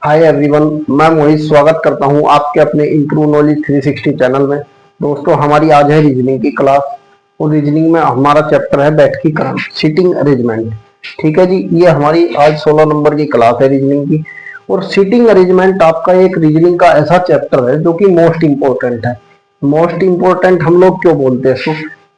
Hi everyone, मैं मोहित स्वागत करता हूं आपके अपने इम्प्रूव नॉलेज 360 चैनल में। दोस्तों, हमारी आज है रीजनिंग की क्लास और रीजनिंग में हमारा चैप्टर है बैठकीकरण, सीटिंग अरेंजमेंट। ठीक है जी, ये हमारी आज 16 नंबर की क्लास है रीजनिंग की। और सीटिंग अरेंजमेंट आपका एक रीजनिंग का ऐसा चैप्टर है जो कि मोस्ट इंपॉर्टेंट है। मोस्ट इंपॉर्टेंट हम लोग क्यों बोलते हैं इसको?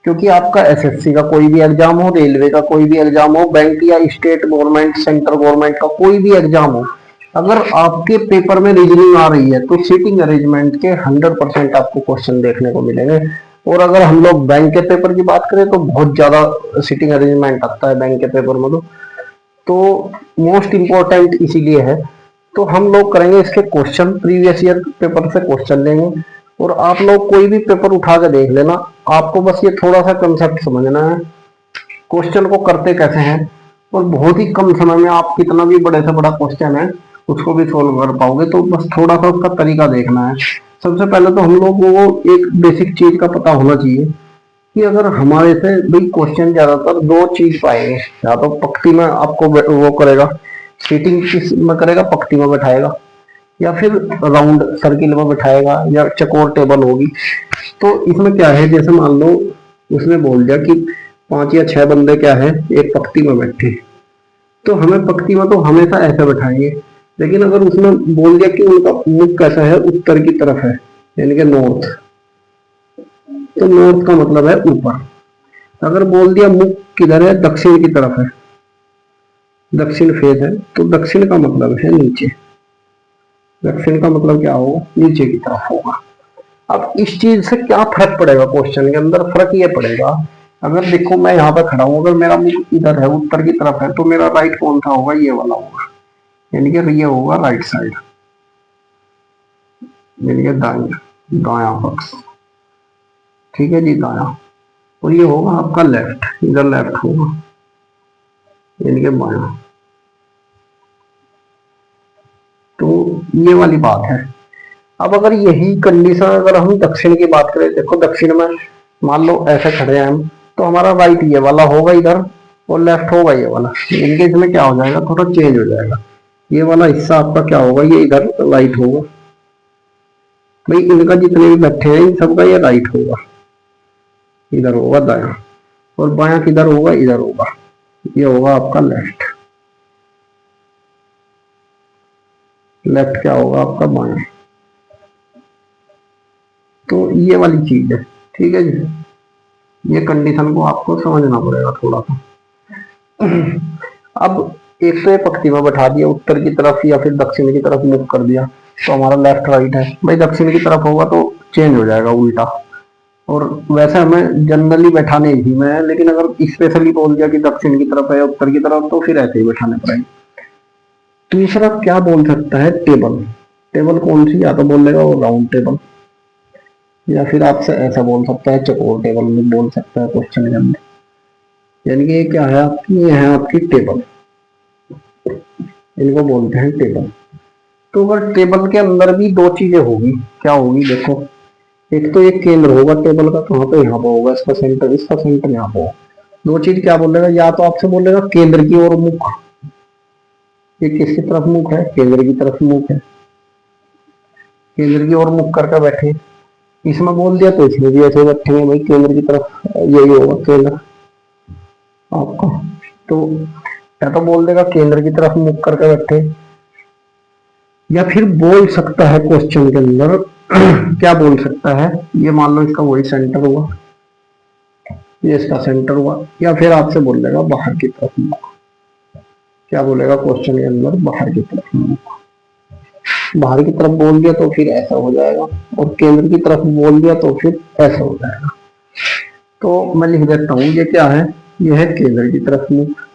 क्योंकि आपका एसएससी का कोई भी एग्जाम हो, रेलवे का कोई भी एग्जाम हो, बैंक या स्टेट गवर्नमेंट सेंट्रल गवर्नमेंट का कोई भी एग्जाम हो, अगर आपके पेपर में रीजनिंग आ रही है तो सीटिंग अरेंजमेंट के 100% आपको क्वेश्चन देखने को मिलेंगे। और अगर हम लोग बैंक के पेपर की बात करें तो बहुत ज्यादा सीटिंग अरेंजमेंट आता है बैंक के पेपर में। तो मोस्ट इंपॉर्टेंट इसीलिए है। तो हम लोग करेंगे इसके क्वेश्चन, प्रीवियस ईयर पेपर से क्वेश्चन लेंगे। और आप लोग कोई भी पेपर उठा के देख लेना, आपको बस ये थोड़ा सा कंसेप्ट समझना है क्वेश्चन को करते कैसे हैं। और बहुत ही कम समय में आप कितना भी बड़े से बड़ा क्वेश्चन है उसको भी सोल्व कर पाओगे। तो बस थोड़ा सा उसका तरीका देखना है। सबसे पहले तो हम लोग को एक बेसिक चीज का पता होना चाहिए कि अगर हमारे से भाई क्वेश्चन ज्यादातर दो चीज पाएंगे, या तो पक्ति में आपको वो करेगा, सीटिंग किस में करेगा, पक्ति में बैठाएगा, या फिर राउंड सर्किल में बैठाएगा, या चकोर टेबल होगी। तो इसमें क्या है, जैसे मान लो उसने बोल दिया कि 5 या 6 बंदे क्या है एक पंक्ति में बैठे, तो हमें पंक्ति में तो हमेशा ऐसे बैठाएंगे। लेकिन अगर उसने बोल दिया कि उनका मुख कैसा है, उत्तर की तरफ है, यानी कि नॉर्थ, तो नॉर्थ का मतलब है ऊपर। अगर बोल दिया मुख किधर है, दक्षिण की तरफ है, दक्षिण फेस है, तो दक्षिण का मतलब है नीचे। दक्षिण का मतलब क्या होगा, नीचे की तरफ होगा। अब इस चीज से क्या फर्क पड़ेगा क्वेश्चन के अंदर? फर्क ये पड़ेगा, अगर देखो मैं यहाँ पे खड़ा हूं, अगर मेरा मुख इधर है, उत्तर की तरफ है, तो मेरा राइट कौन सा होगा, ये वाला होगा, यानी कि ये होगा राइट साइड, यानी कि दाया, दाया पक्ष। ठीक है जी, दाया। और ये होगा आपका लेफ्ट, इधर लेफ्ट होगा, यानी कि बाया। तो ये वाली बात है। अब अगर यही कंडीशन अगर हम दक्षिण की बात करें, देखो दक्षिण में मान लो ऐसे खड़े हैं हम, तो हमारा राइट ये वाला होगा इधर, और लेफ्ट होगा ये वाला। इनके इसमें क्या हो जाएगा, थोड़ा चेंज हो जाएगा। ये वाला हिस्सा आपका क्या होगा, ये इधर राइट होगा। भाई इनका जितने भी बैठे हैं इन सबका ये राइट होगा, इधर होगा दाया। और बाया किधर होगा, इधर होगा, ये होगा आपका लेफ्ट। लेफ्ट क्या होगा आपका, बाया। तो ये वाली चीज है। ठीक है जी, ये कंडीशन को आपको समझना पड़ेगा थोड़ा सा। अब एक तो ये पंक्ति में बैठा दिया, उत्तर की तरफ या फिर दक्षिण की तरफ मुख कर दिया, तो हमारा लेफ्ट राइट है। भाई दक्षिण की तरफ होगा तो चेंज हो जाएगा उल्टा। और वैसे हमें जनरली बैठाने ही में है, लेकिन अगर स्पेशली बोल दिया कि दक्षिण की तरफ है या उत्तर की तरफ, तो फिर ऐसे ही बैठाने पड़ेंगे। दूसरा क्या बोल सकता है, टेबल। टेबल कौन सी, या तो बोलेगा वो राउंड टेबल, या फिर आपसे ऐसा बोल सकता है चकोर टेबल में बोल सकता है क्वेश्चन के अंदर। यानी कि ये क्या है आपकी, ये है आपकी टेबल, इनको बोलते हैं टेबल। तो अगर टेबल के अंदर भी दो चीजें होगी, क्या होगी देखो, एक तो एक केंद्र होगा टेबल का, कहाँ पे, यहाँ पे होगा, इसका सेंटर यहाँ पे होगा। दो चीज क्या बोलेगा, या तो आपसे बोलेगा केंद्र की ओर मुख, ये किसकी तरफ मुख है, केंद्र की तरफ मुख है, केंद्र की ओर मुख करके बैठे। इसमें बोल दिया तो इसमें भी ऐसे बैठेंगे, भाई केंद्र की तरफ, यही होगा केंद्र आपका। तो या तो बोल देगा केंद्र की तरफ मुख करके बैठे, या फिर बोल सकता है क्वेश्चन के अंदर क्या बोल सकता है, ये मान लो इसका वही सेंटर हुआ, ये इसका सेंटर हुआ, या फिर आपसे बोल देगा बाहर की तरफ मुख। क्या बोलेगा क्वेश्चन के अंदर, बाहर की तरफ मुख। बाहर की तरफ बोल दिया तो फिर ऐसा हो जाएगा, और केंद्र की तरफ बोल दिया तो फिर ऐसा हो जाएगा। तो मैं लिख देता हूं, ये क्या है, ये है केंद्र की तरफ मुख,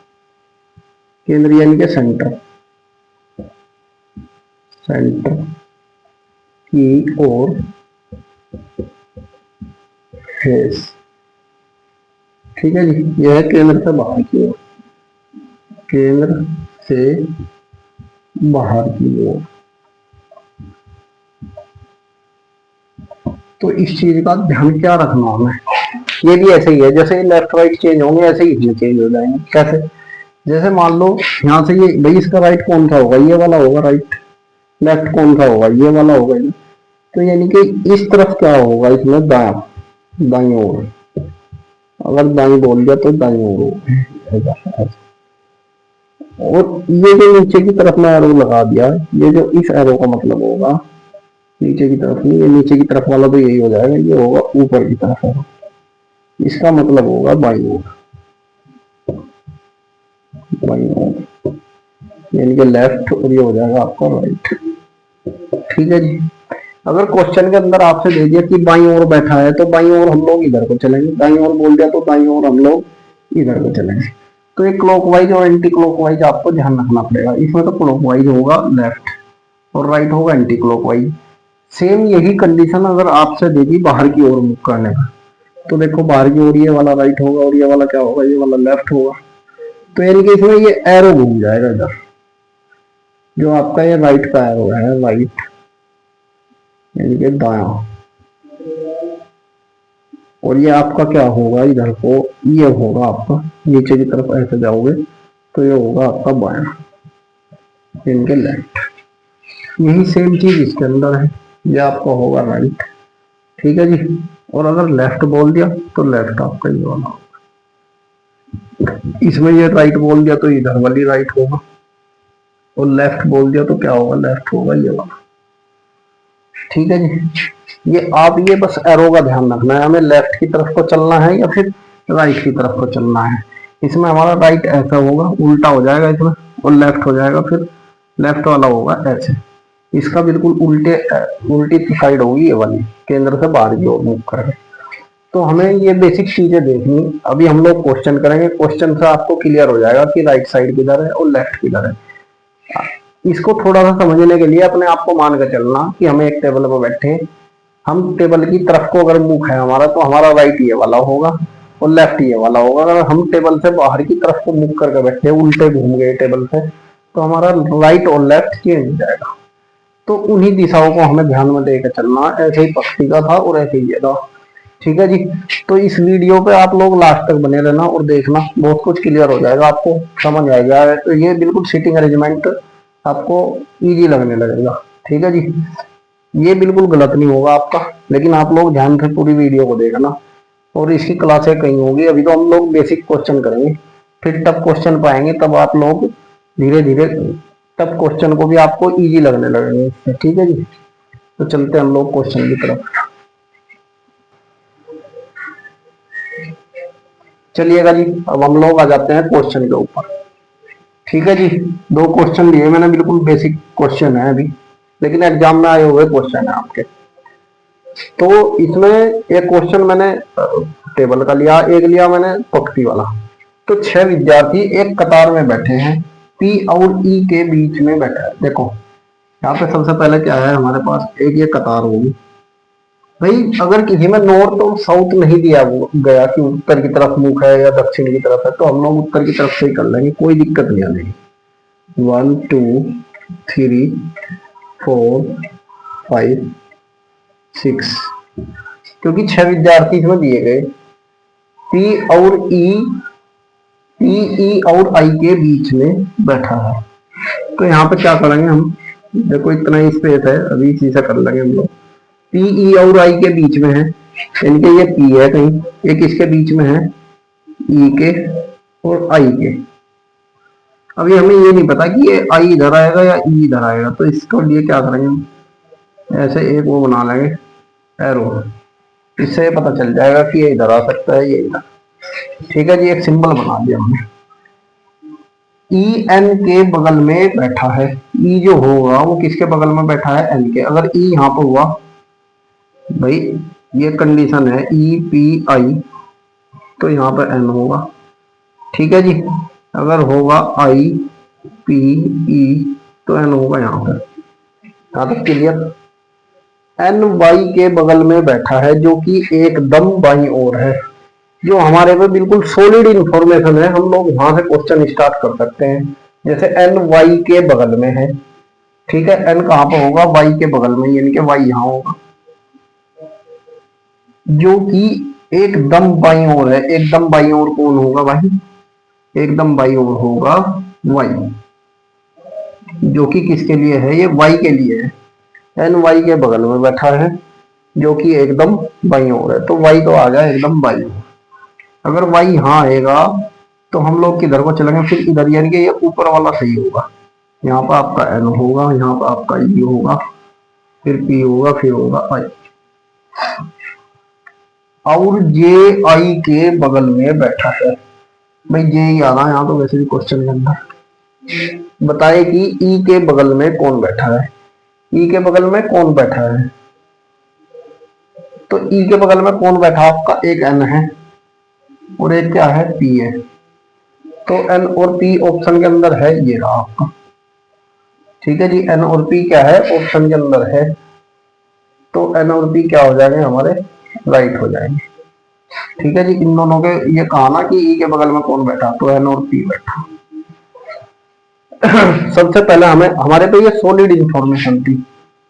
केंद्र यानी कि सेंटर, सेंटर की ओर फेस। ठीक है जी, यह है केंद्र से बाहर की ओर, केंद्र से बाहर की ओर। तो इस चीज का ध्यान क्या रखना हमें, ये भी ऐसे ही है, जैसे लेफ्ट राइट चेंज होंगे ऐसे ही इसमें चेंज हो जाएंगे। कैसे, जैसे मान लो यहाँ से ये, भाई इसका राइट कौन सा होगा, ये वाला होगा राइट, लेफ्ट कौन सा होगा, ये वाला होगा ना। तो यानी कि इस तरफ क्या होगा इसमें, दाया, दाई ओर। अगर दाई बोल दिया तो दाई ओर होगा, ऐसा। और ये जो नीचे की तरफ मैं एरो लगा दिया, ये जो इस एरो का मतलब होगा, नीचे की तरफ नहीं, ये नीचे की तरफ वाला तो यही हो जाएगा, ये होगा ऊपर की तरफ एरो। इसका मतलब होगा बाई ओर, बाई ओर, यानी कि लेफ्ट, और ये हो जाएगा आपका राइट। ठीक है जी। अगर क्वेश्चन के अंदर आपसे दे दिया कि बाई ओर बैठा है, तो बाई ओर हम लोग इधर को चलेंगे, दाई ओर बोल दिया तो दाई ओर हम लोग इधर को चलेंगे। तो ये क्लॉकवाइज और एंटी क्लॉकवाइज आपको ध्यान रखना पड़ेगा। इसमें तो क्लॉकवाइज होगा लेफ्ट और राइट होगा एंटी क्लॉकवाइज। सेम यही कंडीशन अगर आपसे दे दी बाहर की ओर मुख करने का, तो देखो बाहर की ओर ये वाला राइट होगा और ये वाला क्या होगा, ये वाला लेफ्ट होगा। तो यानी कि इसमें ये एरो घूम जाएगा इधर, जो आपका ये राइट का एरो है, राइट यानी कि दाया। और ये आपका क्या होगा, इधर को ये होगा आपका, नीचे की तरफ ऐसे जाओगे तो ये होगा आपका बाया, इनके लेफ्ट। यही सेम चीज इसके अंदर है, ये आपका होगा राइट। ठीक है जी। और अगर लेफ्ट बोल दिया तो लेफ्ट आपका ये वाला होगा। इसमें ये राइट बोल दिया तो इधर वाली राइट होगा, और लेफ्ट बोल दिया तो क्या होगा, लेफ्ट होगा ये वाला। ठीक है जी। ये आप ये बस एरो का ध्यान रखना है, हमें लेफ्ट की तरफ को चलना है या फिर राइट की तरफ को चलना है। इसमें हमारा राइट ऐसा होगा, उल्टा हो जाएगा इसमें, और लेफ्ट हो जाएगा फिर लेफ्ट वाला होगा ऐसे। इसका बिल्कुल उल्टे उल्टी साइड होगी ये वाली, केंद्र से बाहर की ओर मूव करके। तो हमें ये बेसिक चीजें देखनी। अभी हम लोग क्वेश्चन करेंगे, क्वेश्चन से आपको क्लियर हो जाएगा कि राइट साइड किधर है और लेफ्ट किधर है। इसको थोड़ा सा समझने के लिए अपने आप को मान कर चलना कि हमें एक टेबल पर बैठे, हम टेबल की तरफ को अगर मुख है हमारा, तो हमारा राइट ये वाला होगा और लेफ्ट ये वाला होगा। अगर हम टेबल से बाहर की तरफ को मुख करके बैठे, उल्टे घूम गए टेबल से, तो हमारा राइट और लेफ्ट चेंज हो जाएगा। तो उन्हीं दिशाओं को हमें ध्यान में देकर चलना। ऐसे ही पक्षी का था और ऐसे ही ये था। ठीक है जी। तो इस वीडियो पे आप लोग लास्ट तक बने रहना और देखना, बहुत कुछ क्लियर हो जाएगा, आपको समझ आ जाएगा। तो ये बिल्कुल सीटिंग अरेंजमेंट आपको इजी लगने लगेगा। ठीक है जी। ये बिल्कुल गलत नहीं होगा आपका, लेकिन आप लोग ध्यान से पूरी वीडियो को देखना। और इसकी क्लासें कहीं होगी, अभी तो हम लोग बेसिक क्वेश्चन करेंगे, फिर टफ क्वेश्चन पाएंगे, तब आप लोग धीरे धीरे टफ क्वेश्चन को भी आपको इजी लगने लगेंगे। ठीक है जी। तो चलते हैं हम लोग क्वेश्चन की तरफ। चलिएगा जी, अब हम लोग आ जाते हैं क्वेश्चन के ऊपर। ठीक है जी। दो क्वेश्चन लिए मैंने, बिल्कुल बेसिक क्वेश्चन है अभी, लेकिन एग्जाम में आए हुए क्वेश्चन है आपके। तो इसमें एक क्वेश्चन मैंने टेबल का लिया, एक लिया मैंने पंक्ति वाला। तो 6 विद्यार्थी एक कतार में बैठे हैं, पी और ई के बीच में बैठा है। देखो यहाँ पे सबसे पहले क्या है हमारे पास, एक ये कतार होगी भाई। अगर किसी में नॉर्थ और साउथ नहीं दिया गया कि उत्तर की तरफ मुख है या दक्षिण की तरफ है, तो हम लोग उत्तर की तरफ से ही कर लेंगे, कोई दिक्कत नहीं आएगी। 1 2 3 4 5 6, क्योंकि 6 विद्यार्थी इसमें दिए गए, पी और ई, पी ई और आई के बीच में बैठा है। तो यहाँ पे क्या करेंगे हम, देखो इतना ही स्पेस है, अभी इसी से कर लेंगे हम लोग। पी ई और आई के बीच में है, यानी कि ये पी है कहीं, एक इसके बीच में है ई के और आई के। अभी हमें ये नहीं पता कि ये आई इधर आएगा या ई इधर आएगा, तो इसके लिए क्या करेंगे, ऐसे एक वो बना लेंगे एरो, इससे पता चल जाएगा कि ये इधर आ सकता है, ये इधर। ठीक है जी। एक सिंबल बना दिया हमने। ई एन के बगल में बैठा है, ई जो होगा वो किसके बगल में बैठा है, एन के। अगर ई यहाँ पर हुआ भाई, ये कंडीशन है ई पी आई, तो यहाँ पर एन होगा। ठीक है जी। अगर होगा आई पी ई, तो एन होगा यहाँ पर। यहाँ तक क्लियर। एन वाई के बगल में बैठा है, जो कि एकदम बाई ओर है, जो हमारे पे बिल्कुल सॉलिड इंफॉर्मेशन है। हम लोग वहां से क्वेश्चन स्टार्ट कर सकते हैं। जैसे एन वाई के बगल में है, ठीक है, एन कहाँ पर होगा, वाई के बगल में, यानी कि वाई यहाँ होगा, जो कि एकदम बाई ओर है। एकदम बाई ओर कौन होगा भाई, एकदम बाई ओर होगा वाई। जो कि किसके लिए है, ये y के लिए है। एन y के बगल में बैठा है जो कि एकदम बाईं ओर है, तो y तो आ गया एकदम बाईं ओर। अगर y यहाँ आएगा तो हम लोग किधर को चलेंगे, फिर इधर, यानी कि ये ऊपर वाला सही होगा। यहाँ पर आपका n होगा, यहाँ पर आपका e होगा, फिर p होगा, फिर होगा i। और जे आई के बगल में बैठा है। भाई जे ही आ रहा है यहाँ तो वैसे भी क्वेश्चन के अंदर। बताए कि ई के बगल में कौन बैठा है। ई के बगल में कौन बैठा है, तो ई के बगल में कौन बैठा आपका, एक एन है और एक क्या है, पी है। तो एन और पी ऑप्शन के अंदर है, ये रहा आपका। ठीक है जी, एन और पी क्या है, ऑप्शन के अंदर है। तो एन और पी क्या हो जाएंगे हमारे, राइट हो जाएंगे। ठीक है जी, इन दोनों के ये कहा ना कि ई के बगल में कौन बैठा, तो एन और पी बैठा। सबसे पहले हमें, हमारे पे ये सॉलिड इंफॉर्मेशन थी,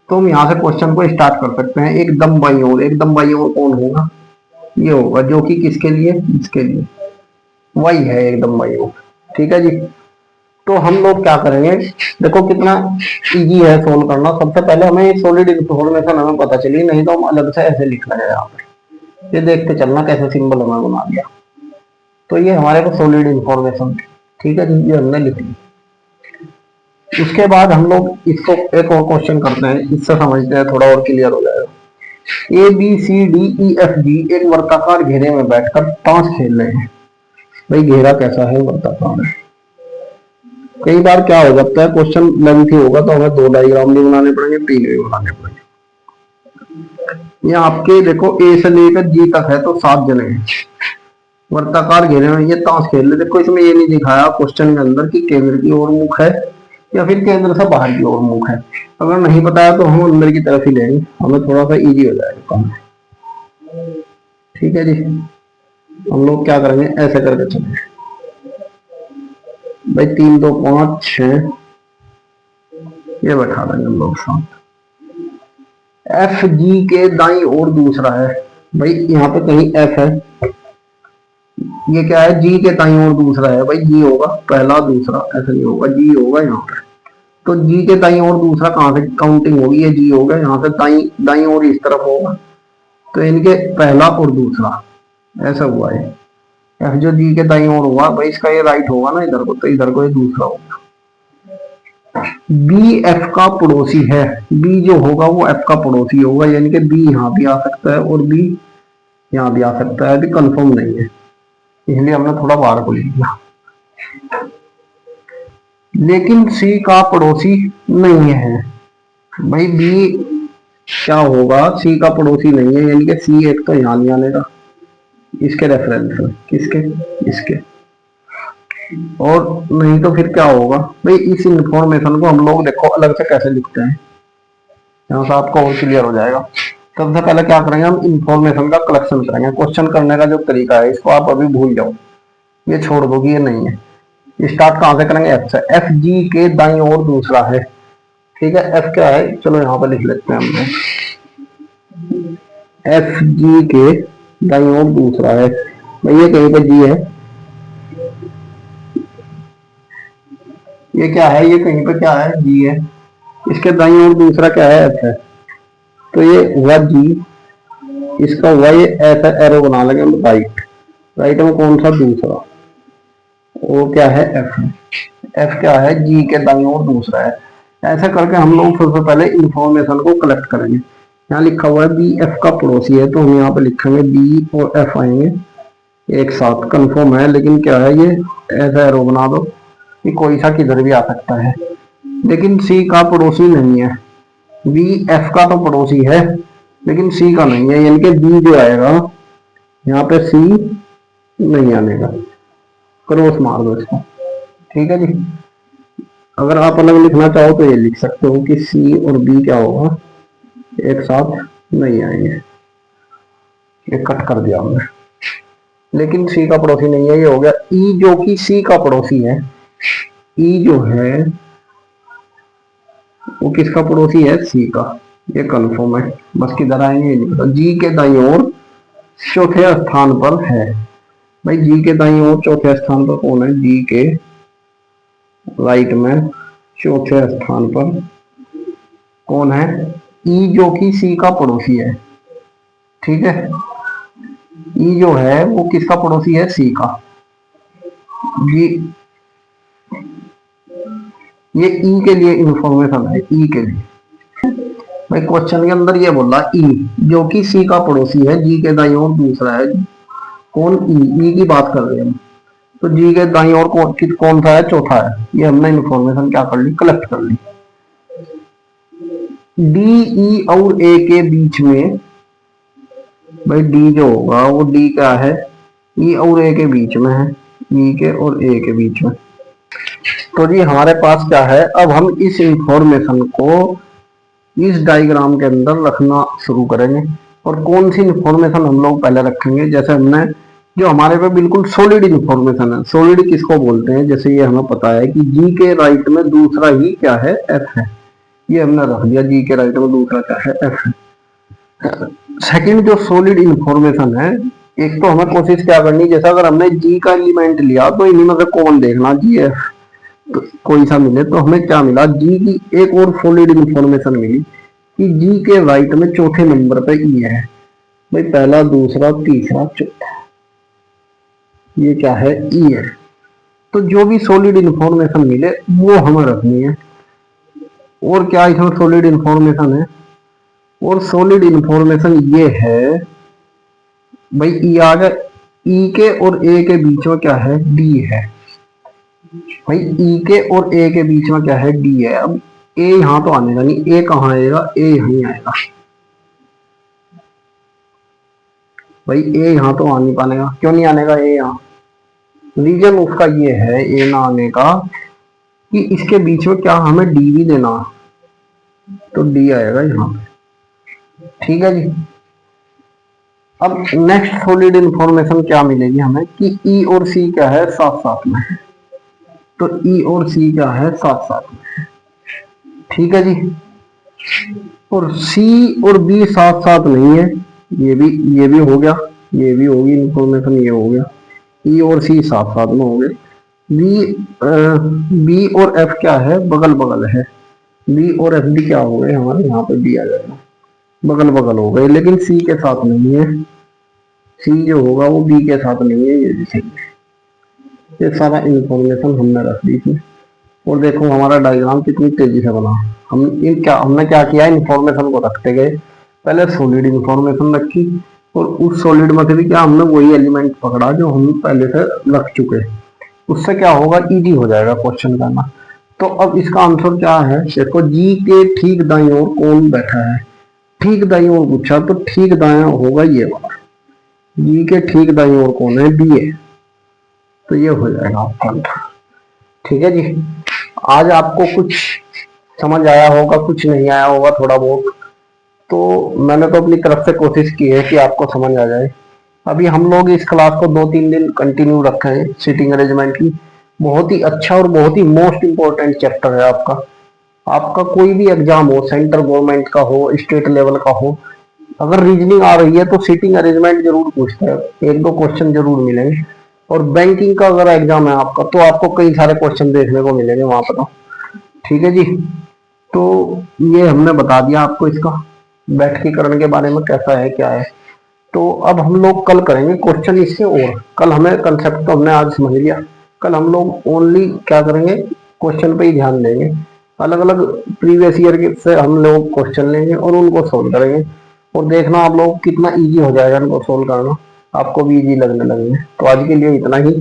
तो हम यहाँ से क्वेश्चन को स्टार्ट कर सकते हैं। एकदम बाईं ओर, एकदम बाईं ओर कौन होगा, ये होगा, जो कि किसके लिए, इसके लिए, वही है एकदम बाईं ओर। ठीक है जी, तो हम लोग क्या करेंगे, देखो कितना इजी है सोल्व करना। सबसे पहले हमें सॉलिड इंफॉर्मेशन हमें पता चली, नहीं तो हम अलग से ऐसे लिख रहे हैं यहाँ पे। ये देखते चलना कैसे सिंबल हमें बना दिया। तो ये हमारे को सॉलिड इंफॉर्मेशन थी। ठीक है जी, ये हमने लिख ली। उसके बाद हम लोग इसको एक और क्वेश्चन करते हैं, इससे समझते हैं, थोड़ा और क्लियर हो जाएगा। A B C D E F G एक वर्ताकार घेरे में बैठकर ताश खेल रहे हैं। भाई घेरा कैसा है, वर्ताकार है। कई बार क्या हो जाता है, क्वेश्चन लेंथी होगा तो हमें 2 डायग्राम भी बनाने पड़ेंगे, 3 भी बनाने पड़ेंगे। ये आपके देखो ए से लेकर जी तक है, तो 7 जने हैं वर्ताकार घेरे में, ये ताश खेल रहे। देखो इसमें ये नहीं दिखाया क्वेश्चन के अंदर कि केंद्र की ओर मुख है या फिर केंद्र से बाहर की ओर मुख है। अगर नहीं बताया तो हम अंदर की तरफ ही लेंगे, हमें थोड़ा सा इजी हो जाएगा काम। ठीक है जी, हम लोग क्या करेंगे, ऐसे करके चलेंगे भाई। 3 2 5 6 ये बैठा देंगे हम लोग साथ। एफ जी के दाई ओर दूसरा है। भाई यहाँ पे कहीं एफ है, ये क्या है, जी के दाई ओर दूसरा है। भाई जी होगा पहला, दूसरा, ऐसा नहीं होगा, जी होगा यहाँ पे। तो जी के दाई ओर दूसरा कहाँ से काउंटिंग होगी, ये जी होगा, यहाँ से दाई दाई ओर इस तरफ होगा, तो इनके पहला और दूसरा ऐसा हुआ है। एफ जो जी के दाई ओर हुआ, भाई इसका ये राइट होगा ना इधर को, तो इधर को ये दूसरा होगा। बी एफ का पड़ोसी है। बी जो होगा वो एफ का पड़ोसी होगा, यानी कि बी यहाँ भी आ सकता है और बी यहाँ भी आ सकता है, अभी कंफर्म नहीं है, इसलिए हमने थोड़ा बाहर को लिख दिया। लेकिन सी का पड़ोसी नहीं है। भाई बी क्या होगा, सी का पड़ोसी नहीं है, यानी कि सी एक तो यहाँ नहीं आनेगा इसके रेफरेंस में, किसके, इसके। और नहीं तो फिर क्या होगा, भाई इस इंफॉर्मेशन को हम लोग देखो अलग से कैसे लिखते हैं, यहाँ से आपको और क्लियर हो जाएगा। सबसे पहले क्या करेंगे, हम इंफॉर्मेशन का कलेक्शन करेंगे। क्वेश्चन करने का जो तरीका है इसको आप अभी भूल जाओ, ये छोड़ दो कि ये नहीं है। स्टार्ट कहाँ से करेंगे, एफ से। एफ जी के दाईं ओर दूसरा है। ठीक है, एफ क्या है, चलो यहाँ पे लिख लेते हैं हमने, एफ जी के दाईं ओर दूसरा है। भाई ये कहीं पे जी है, ये क्या है, ये कहीं पे क्या है, जी है। इसके दाईं ओर दूसरा क्या है, एफ है। तो ये हुआ जी, इसका हुआ ये ऐसा एरो बना लेंगे हम, राइट। राइट में कौन सा, दूसरा, वो क्या है, एफ है। एफ क्या है, जी के दाईं ओर दूसरा है। ऐसा करके हम लोग सबसे पहले इंफॉर्मेशन को कलेक्ट करेंगे। यहाँ लिखा हुआ है बी एफ का पड़ोसी है, तो हम यहाँ पे लिखेंगे बी और एफ आएंगे एक साथ, कंफर्म है। लेकिन क्या है, ये ऐसा एरो बना दो कि कोई सा किधर भी आ सकता है। लेकिन सी का पड़ोसी नहीं है। बी एफ का तो पड़ोसी है लेकिन सी का नहीं है, यानी कि बी जो आएगा यहाँ पे सी नहीं आने का, क्रॉस मार दो इसको। ठीक है जी, अगर आप अलग लिखना चाहो तो ये लिख सकते हो कि सी और बी क्या होगा, एक साथ नहीं आएंगे, ये कट कर दिया हमने। लेकिन सी का पड़ोसी नहीं है, ये हो गया। ई जो कि सी का पड़ोसी है, ई जो है वो किसका पड़ोसी है, सी का, ये कंफर्म है। बस किधर आएंगे ये नहीं पता। जी के दाईं ओर चौथे स्थान पर है। भाई जी के दाईं ओर चौथे स्थान पर कौन है, जी के राइट में चौथे स्थान पर कौन है? ई, जो कि सी का पड़ोसी है। ठीक है, ई जो है वो किसका पड़ोसी है? सी का। ये ये ई के लिए इंफॉर्मेशन है, ई के लिए। भाई क्वेश्चन के अंदर ये बोला ई जो कि सी का पड़ोसी है, जी के दाईं ओर दूसरा है। कौन? ई। ई की बात कर रहे हैं हम। तो जी के दाईं ओर कौन सा है? चौथा है। ये हमने इंफॉर्मेशन क्या कर ली? कलेक्ट कर ली। डी, ई और ए के बीच में, भाई डी जो होगा वो डी क्या है? ई और ए के बीच में है, ई के और ए के बीच में। तो जी हमारे पास क्या है? अब हम इस इंफॉर्मेशन को इस डायग्राम के अंदर रखना शुरू करेंगे। और कौन सी इंफॉर्मेशन हम लोग पहले रखेंगे? जैसे हमने जो हमारे पे बिल्कुल सॉलिड इंफॉर्मेशन है। सॉलिड किसको बोलते हैं? जैसे ये हमें पता है कि जी के राइट में दूसरा ही क्या है? एफ है। ये हमने रख दिया, जी के राइट में दूसरा क्या है? एफ है। सेकंड जो सॉलिड इंफॉर्मेशन है, एक तो हमें कोशिश क्या करनी, जैसा अगर हमने जी का एलिमेंट लिया तो इन्हीं में से कौन देखना, जी एफ तो कोई सा मिले। तो हमें क्या मिला? जी की एक और सॉलिड इंफॉर्मेशन मिली कि जी के राइट में चौथे नंबर पे ई है। भाई पहला, दूसरा, तीसरा, चौथा, ये क्या है? ई है। तो जो भी सॉलिड इंफॉर्मेशन मिले वो हमें रखनी है। और क्या इसमें सॉलिड इंफॉर्मेशन है? और सॉलिड इंफॉर्मेशन ये है, भाई ई आ गया, ई के और ए के बीच में क्या है? डी है। भाई ई के और ए के बीच में क्या है? डी है। अब ए यहां तो आने का नहीं, ए कहाँ आएगा? ए यहीं आएगा। भाई ए यहां तो आ नहीं पाने का। क्यों नहीं आने का ए यहाँ? रीजन उसका ये है ए ना आने का कि इसके बीच में क्या हमें डी भी देना, तो डी आएगा यहाँ पे। ठीक है जी। अब नेक्स्ट सॉलिड इंफॉर्मेशन क्या मिलेगी हमें कि ई और सी क्या है? साथ साथ में है। तो ई और सी क्या है? साथ साथ में। ठीक है जी। और सी और बी साथ साथ नहीं है, ये भी हो गया, ये भी होगी इंफॉर्मेशन, ये हो गया। ई और सी साथ साथ में हो गए। बी और एफ क्या है? बगल बगल है। बी और एफ भी क्या हो गए हमारे? यहाँ पे बी आ जाएगा, बगल बगल हो गए, लेकिन सी के साथ नहीं है। सी जो होगा वो बी के साथ नहीं है। ये सारा इंफॉर्मेशन हमने रख दी थी। और देखो हमारा डायग्राम कितनी तेजी से बना। हमने क्या किया? इंफॉर्मेशन को रखते गए, पहले सॉलिड इंफॉर्मेशन रखी, और उस सॉलिड में से भी क्या हमने वही एलिमेंट पकड़ा जो हम पहले से रख चुके। उससे क्या होगा? इजी हो जाएगा क्वेश्चन करना। तो अब इसका आंसर क्या है? देखो जी के ठीक दाईं ओर कौन बैठा है? ठीक दाईं ओर पूछा तो ठीक दायां होगा ये वाला। जी के ठीक दाईं ओर कौन है? बी है। तो ये हो जाएगा आपका आंसर। ठीक है जी। आज आपको कुछ समझ आया होगा, कुछ नहीं आया होगा थोड़ा बहुत, तो मैंने तो अपनी तरफ से कोशिश की है कि आपको समझ आ जाए। अभी हम लोग इस क्लास को 2-3 दिन कंटिन्यू रखे हैं, सीटिंग अरेंजमेंट की। बहुत ही अच्छा और बहुत ही मोस्ट इंपॉर्टेंट चैप्टर है आपका। आपका कोई भी एग्जाम हो, सेंट्रल गवर्नमेंट का हो, स्टेट लेवल का हो, अगर रीजनिंग आ रही है तो सीटिंग अरेंजमेंट जरूर पूछते हैं, 1-2 क्वेश्चन जरूर मिलेंगे। और बैंकिंग का अगर एग्जाम है आपका तो आपको कई सारे क्वेश्चन देखने को मिलेंगे वहां पर। तो ठीक है जी। तो ये हमने बता दिया आपको इसका बैठकीकरण के बारे में, कैसा है क्या है। तो अब हम लोग कल करेंगे क्वेश्चन इसके, और कल हमें कंसेप्ट तो हमने आज समझ लिया। कल हम लोग ओनली क्या करेंगे? क्वेश्चन पे ही ध्यान देंगे। अलग अलग प्रीवियस ईयर के से हम लोग क्वेश्चन लेंगे और उनको सोल्व करेंगे, और देखना आप लोग कितना इजी हो जाएगा इनको सोल्व करना, आपको भी इजी लगने लगेंगे। तो आज के लिए इतना ही।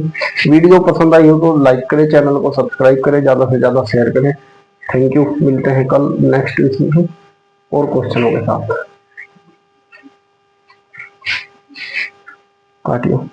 वीडियो पसंद आई हो तो लाइक करें, चैनल को सब्सक्राइब करें, ज़्यादा से ज़्यादा शेयर करें। Thank you. मिलते हैं कल नेक्स्ट वीक में और क्वेश्चनों के साथ। काटियो।